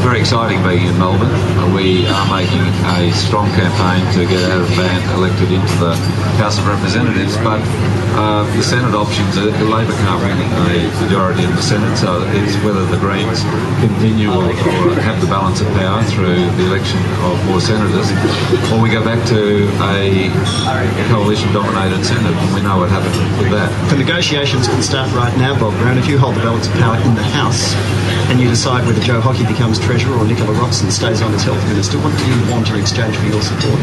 very exciting being in Melbourne. We are making a strong campaign to get Adam Faine elected into the House of Representatives, but the Senate options, the Labor can't win a majority in the Senate, so it's whether the Greens continue or have the balance of power through the election of more senators, or we go back to a coalition-dominated Senate, and we know what happened with that. The negotiations can start right now, Bob Brown. If you hold the balance of power in the House and you decide whether Joe Hockey becomes Treasurer or Nicola Roxon stays on as Health Minister, what do you want in exchange for your support?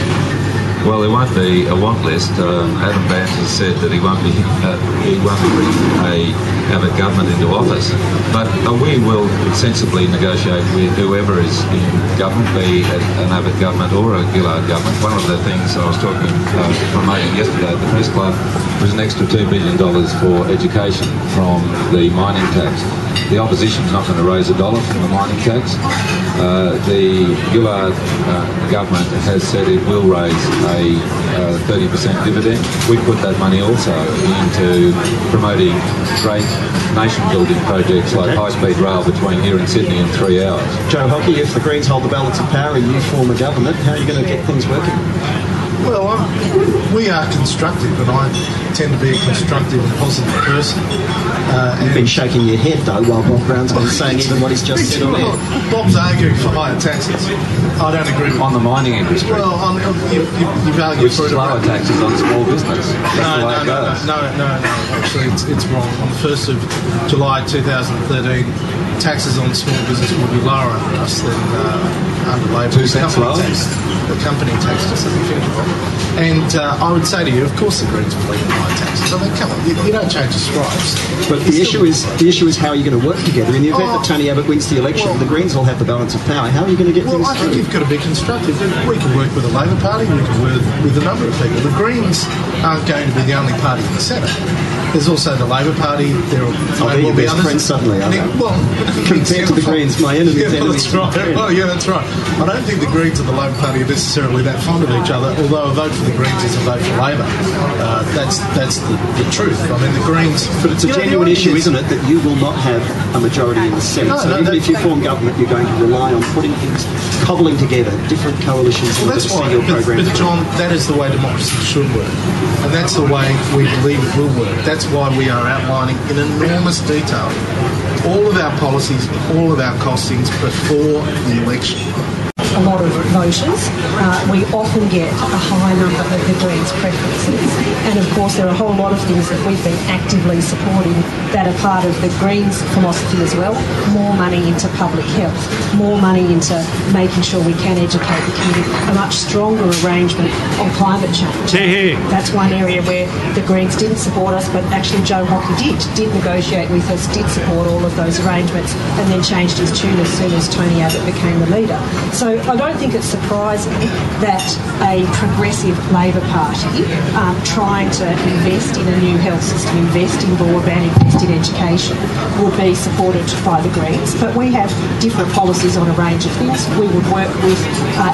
Well, there won't be a want list. Adam Vance has said that he won't be bringing a Abbott government into office, but we will sensibly negotiate with whoever is in government, be it an Abbott government or a Gillard government. One of the things I was promoting yesterday at the Press Club was an extra $2 billion for education from the mining tax. The opposition's not going to raise $1 from the mining tax. The Gillard government has said it will raise a 30% dividend. We put that money also into promoting great nation-building projects like high-speed rail between here and Sydney in 3 hours. Joe Hockey, if the Greens hold the balance of power and you form a government, how are you going to get things working? Well, we are constructive, and I tend to be a constructive and positive person. You've been shaking your head, though, while Bob Brown's been saying even what he's just said on air. Bob's arguing for higher taxes. I don't agree with on the mining industry. Well, you've argued for lower taxes on small business. No. Actually, it's wrong. On the 1st of July 2013, taxes on small business will be lower under us than under Labor. 2 cents lower? The company tax, just let me finish off. And I would say to you, of course the Greens believe in high taxes. I mean, come on, you don't change the stripes. But the issue is how are you going to work together? In the event that Tony Abbott wins the election, the Greens will have the balance of power. How are you going to get things I think through? you've got to be constructive. We can work with the Labor Party, we can work with a number of people. The Greens aren't going to be the only party in the Senate. There's also the Labor Party. There will be best others. Friends suddenly, aren't they? Well, compared to the Greens, my enemy's enemy. That's right. Well, yeah, that's right. I don't think the Greens and the Labor Party are necessarily that fond of each other, although a vote for the Greens is a vote for Labor. That's the truth. I mean, the Greens... But it's a genuine issue, isn't it, that you will not have a majority in the Senate. So even if you form government, you're going to rely on putting things, cobbling together different coalitions in order to see your program. But John, that is the way democracy should work. And that's the way we believe it will work. That's why we are outlining in enormous detail all of our policies, all of our costings before the election. A lot of voters, we often get a high number of the Greens' preferences. And of course there are a whole lot of things that we've been actively supporting that are part of the Greens' philosophy as well. More money into public health, more money into making sure we can educate the community, a much stronger arrangement on climate change. That's one area where the Greens didn't support us, but actually Joe Hockey did negotiate with us, did support all of those arrangements, and then changed his tune as soon as Tony Abbott became the leader. So I don't think it's surprising that a progressive Labor Party trying to invest in a new health system, invest in broadband, invest in education would be supported by the Greens. But we have different policies on a range of things. We would work with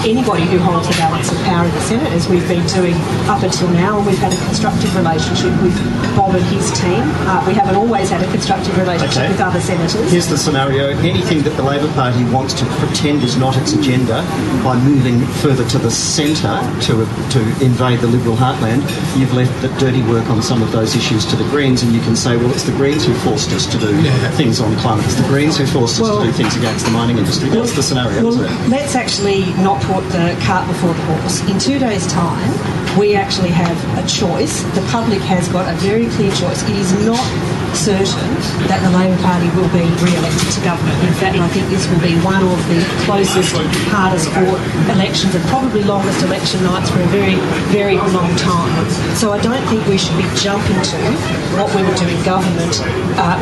anybody who holds the balance of power in the Senate, as we've been doing up until now, and we've had a constructive relationship with Bob and his team. We haven't always had a constructive relationship with other senators. Here's the scenario. Anything that the Labor Party wants to pretend is not its agenda, by moving further to the centre to invade the Liberal heartland, you've left the dirty work on some of those issues to the Greens, and you can say, well, it's the Greens who forced us to do things on climate. It's the Greens who forced us to do things against the mining industry. That's the scenario, isn't it? Let's actually not put the cart before the horse. In 2 days' time, we actually have a choice. The public has got a very clear choice. It is not certain that the Labor Party will be re-elected to government. In fact, I think this will be one of the closest, hardest fought elections and probably longest election nights for a very, very long time. So I don't think we should be jumping to what we would do in government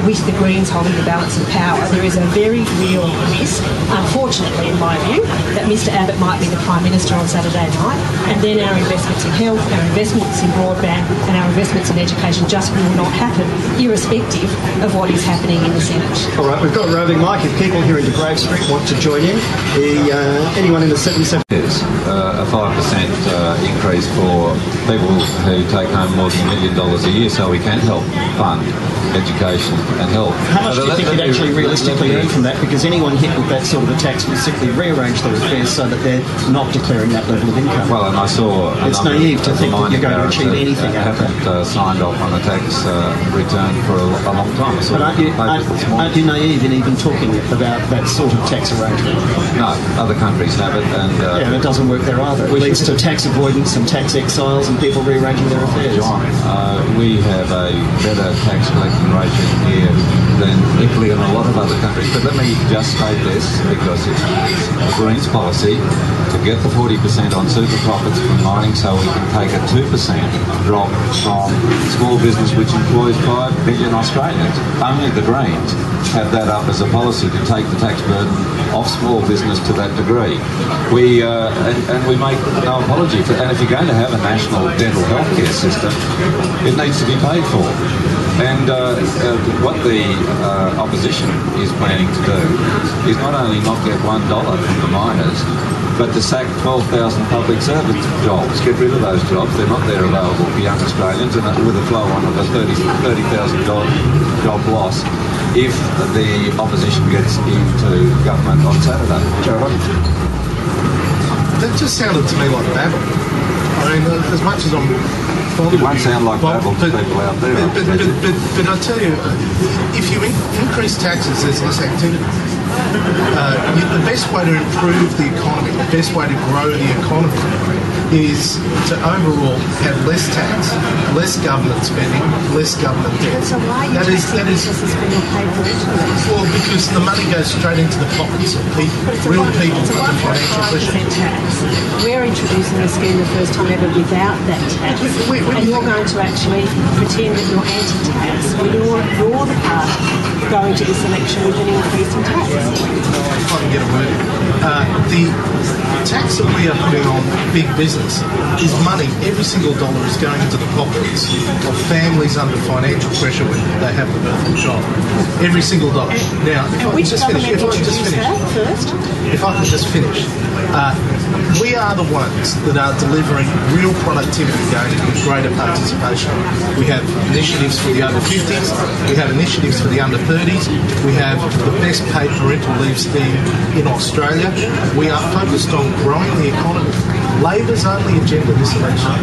with the Greens holding the balance of power. There is a very real risk, unfortunately in my view, that Mr Abbott might be the Prime Minister on Saturday night, and then our investments in health, our investments in broadband and our investments in education just will not happen, irrespective of what is happening in the Senate. All right, we've got roving Mike. If people here in Degraves Street want to join in, anyone in the 77... Yes, a 5% increase for people who take home more than $1 million a year, so we can help fund education and health. How much do you think you'd actually realistically earn from that? Because anyone hit with that sort of a tax will simply rearrange their affairs so that they're not declaring that level of income. Well, and I saw it's naive to think that you're going to achieve anything out of that. Haven't signed off on a tax return for a long time. But aren't you naive in even talking about that sort of tax arrangement? No, other countries have it, and and it doesn't work there either. It leads to tax avoidance and tax exiles and people rearranging their affairs. John, we have a better tax collecting regime here than Italy and a lot of other countries. But let me just state this, because it's the Greens policy to get the 40% on super profits from mining, so we can take a 2% drop from small business, which employs 5 million Australians. Only the Greens have that up as a policy to take the tax burden off small business to that degree. We make no apology for, and if you're going to have a national dental healthcare system, it needs to be paid for. And what the opposition is planning to do is not only not get $1 from the miners, but to sack 12,000 public service jobs, get rid of those jobs. They're not there available for young Australians, and with a flow on of a 30,000 job loss if the opposition gets into government on Saturday. That just sounded to me like babble. I mean, as much as I'm fond it won't sound like babble to people out there. But I tell you, if you increase taxes, there's less activity. The best way to improve the economy, the best way to grow the economy is to overall have less tax, less government spending, less government debt. So why are you taxing businesses when you're paid for it? Well, because the money goes straight into the pockets of people, real people under financial pressure. Tax. We're introducing a scheme the first time ever without that tax. And you're going to actually pretend that you're anti-tax when you're the party going to this election with an increase in tax. If I can get a word in. The tax that we are putting on big business is money. Every single dollar is going into the pockets of families under financial pressure when they have the birth of a child. Every single dollar. Now, if I can just finish. We are the ones that are delivering real productivity gains with greater participation. We have initiatives for the over 50s, we have initiatives for the under 30s, we have the best paid parental leave scheme in Australia. We are focused on growing the economy. Labor's only agenda this election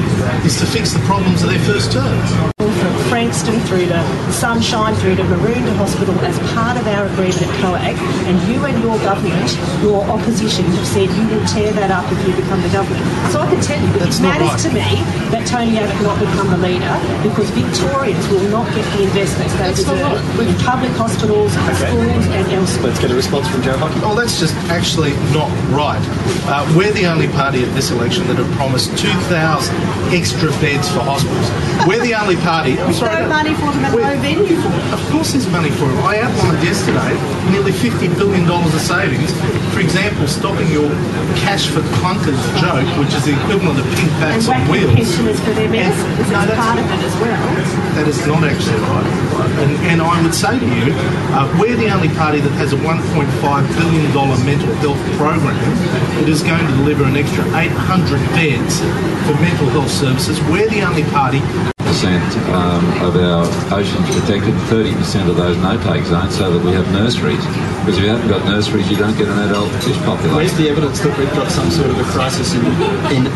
is to fix the problems of their first term. From Frankston through to Sunshine, through to Maroondah Hospital as part of our agreement at COAG, and you and your government, your opposition, have said you will tear that up if you become the government. So I can tell you, it matters to me that Tony Abbott not become the leader, because Victorians will not get the investments they deserve in public hospitals, schools and elsewhere. Let's get a response from Joe Hockey. Oh, that's just actually not right. We're the only party at this election that have promised 2,000 extra beds for hospitals. We're the only party. There's no money for them and no venue for them. Of course there's money for them. I outlined yesterday nearly $50 billion of savings. For example, stopping your cash for clunkers joke, which is the equivalent of pink bats on wheels. And pensioners for their medicines. That's part of it as well. That is not actually right. And I would say to you, we're the only party that has a $1.5 billion mental health program that is going to deliver an extra 800 beds for mental health services. We're the only party. Of our oceans protected, 30% of those no-take zones, so that we have nurseries. Because if you haven't got nurseries, you don't get an adult fish population. Where's the evidence that we've got some sort of a crisis in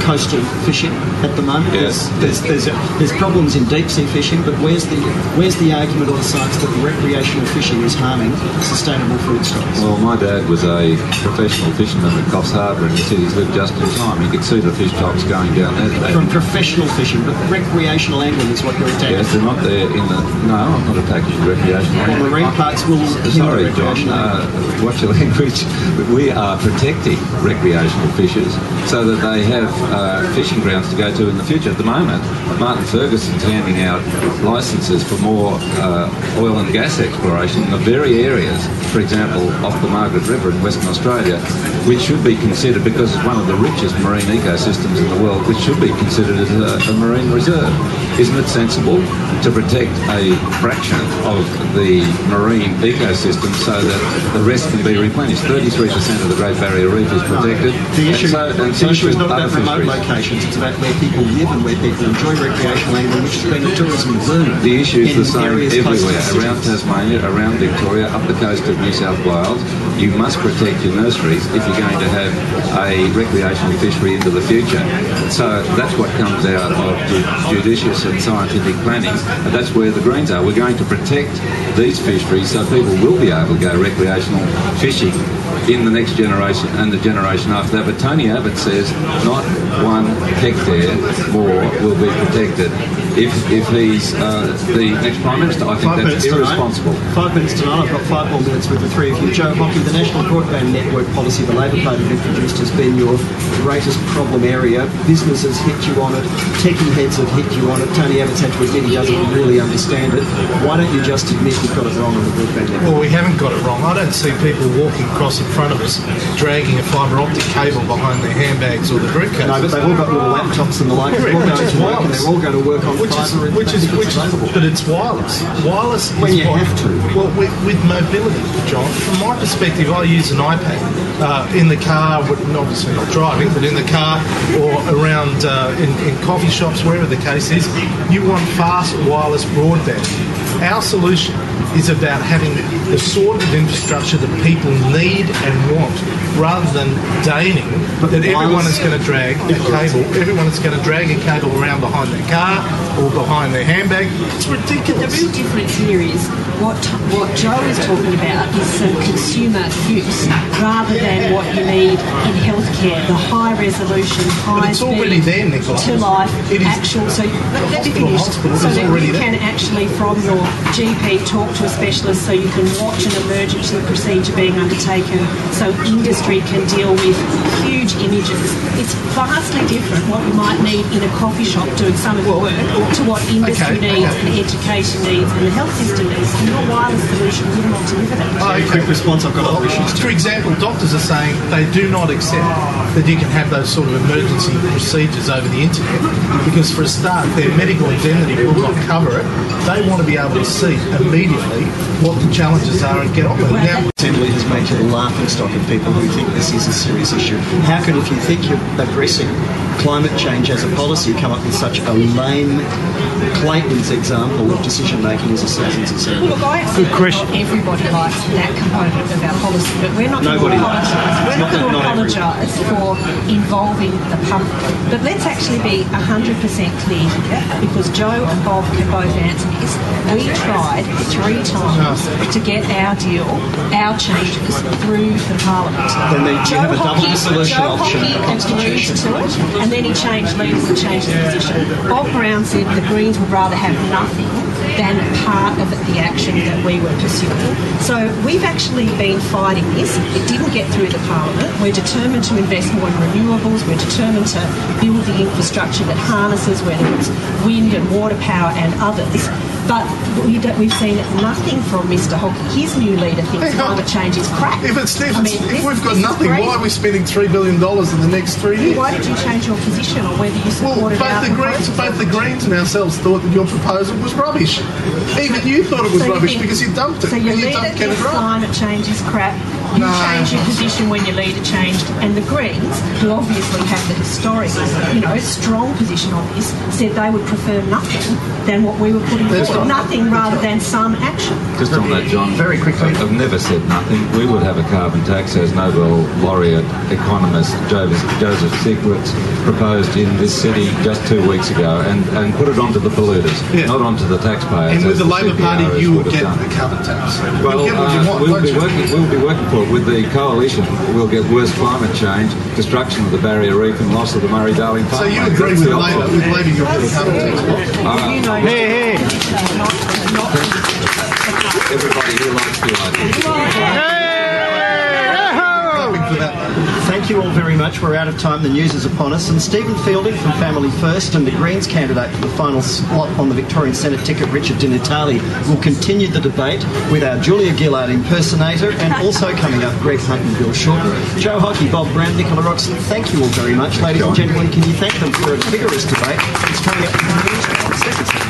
coastal fishing at the moment? Yes. There's problems in deep-sea fishing, but where's the argument or the science that recreational fishing is harming sustainable food stocks? Well, my dad was a professional fisherman at Coffs Harbour in the cities, lived just in time. You could see the fish stocks going down there. From professional fishing, but recreational angling is what you're attacking. Yes, they're not there in the... No, I'm not attacking recreational angling. Well, marine parks will... Sorry, John, watch your language. We are protecting recreational fishers so that they have fishing grounds to go to in the future. At the moment, Martin Ferguson's handing out licences for more oil and gas exploration in the very areas, for example, off the Margaret River in Western Australia, which should be considered, because it's one of the richest marine ecosystems in the world, which should be considered as a marine reserve. Isn't it sensible to protect a fraction of the marine ecosystem so that the rest can be replenished? 33% of the Great Barrier Reef is protected. The issue is not about remote fisheries. locations, it's about where people live and where people enjoy recreational angling, which has been a tourism boom. The issue is the same areas close to everywhere, the around cities. Tasmania, around Victoria, up the coast of New South Wales. You must protect your nurseries if you're going to have a recreational fishery into the future. So that's what comes out of judicious and scientific planning, and that's where the Greens are. We're going to protect these fisheries so people will be able to go recreational fishing in the next generation and the generation after that. But Tony Abbott says not 1 hectare more will be protected. If he's the next Prime Minister, I think that's irresponsible. 5 minutes tonight. I've got 5 more minutes with the three of you. Joe Hockey, the National Broadband Network policy the Labor Party have introduced has been your greatest problem area. Businesses hit you on it. Techie heads have hit you on it. Tony Abbott's had to admit he doesn't really understand it. Why don't you just admit you've got it wrong on the broadband network? Well, we haven't got it wrong. I don't see people walking across in front of us dragging a fibre optic cable behind their handbags or the briefcases. No, but they've all got little laptops and the like. They're all going to work and they're all going to work on fibre. But it's wireless. Wireless when is you have to. Well, with mobility, John, from my perspective, I use an iPad in the car, obviously not driving, but in the car or around in coffee shops, wherever the case is. You want fast wireless broadband. Our solution is about having the sort of infrastructure that people need and want, rather than deigning that everyone is going to drag a cable. Everyone is going to drag a cable around behind their car or behind their handbag. It's ridiculous. The real difference here is what Joe is talking about is some consumer use rather than what you need in healthcare, the high resolution, high it's already there, Nicola. To life, it is actual. So let me finish. So that you can actually, from your GP, talk to a specialist so you can watch an emergency procedure being undertaken, so industry can deal with huge images. It's vastly different what you might need in a coffee shop doing some of your work to what industry needs and education needs and the health system needs. And your wireless solution will not deliver that. Quick response, I've got other issues too. For example, doctors are saying they do not accept that you can have those sort of emergency procedures over the internet because, for a start, their medical indemnity will not cover it. They want to be able to see immediately what the challenges are and get on with it. Now, Assembly has made you the laughing stock of people who think this is a serious issue. How can, if you think you're addressing climate change as a policy, come up with such a lame Clayton's example of decision making as a citizen's assembly? Look, I accept not everybody likes that component of our policy, but we're not going to apologise. We're not going to apologise for involving the public. But let's actually be 100% clear here, because Joe and Bob can both answer this. We tried 3 times to get our deal, our changes, through the Parliament. Then you have a double dissolution option in the Constitution. Agreed to it, and then he changed leaders and changed his position. Bob Brown said the Greens would rather have nothing than part of the action that we were pursuing. So we've actually been fighting this. It didn't get through the Parliament. We're determined to invest more in renewables. We're determined to build the infrastructure that harnesses, whether it's wind and water power and others. But we've seen nothing from Mr. Hockey. His new leader thinks climate change is crap. if we've got nothing, why are we spending $3 billion in the next 3 years? Why did you change your position on whether you supported both the Greens and ourselves thought that your proposal was rubbish. Even you thought it was rubbish because you dumped it. So your leader thinks climate change is crap. You changed your position when your leader changed, and the Greens, who obviously have the historic, strong position on this, said they would prefer nothing than what we were putting forward. Nothing rather than some action. Just on that, John, very quickly. I've never said nothing. We would have a carbon tax, as Nobel laureate economist Joseph Stiglitz proposed in this city just 2 weeks ago, and put it onto the polluters, not onto the taxpayers. And with the Labor Party, you would get the carbon tax. Well, we'll be working for it. With the coalition, we'll get worse climate change, destruction of the barrier reef, and loss of the Murray-Darling Parkway. So you agree with Labor? With Labor, you'll get the carbon tax. Hey. Everybody here likes the idea. Thank you all very much. We're out of time. The news is upon us. And Stephen Fielding from Family First and the Greens candidate for the final slot on the Victorian Senate ticket, Richard Di Natale, will continue the debate with our Julia Gillard impersonator, and also coming up, Greg Hunt and Bill Shorten. Joe Hockey, Bob Brown, Nicola Roxon, thank you all very much. Ladies and gentlemen, can you thank them for a vigorous debate? It's coming up in the news. seconds.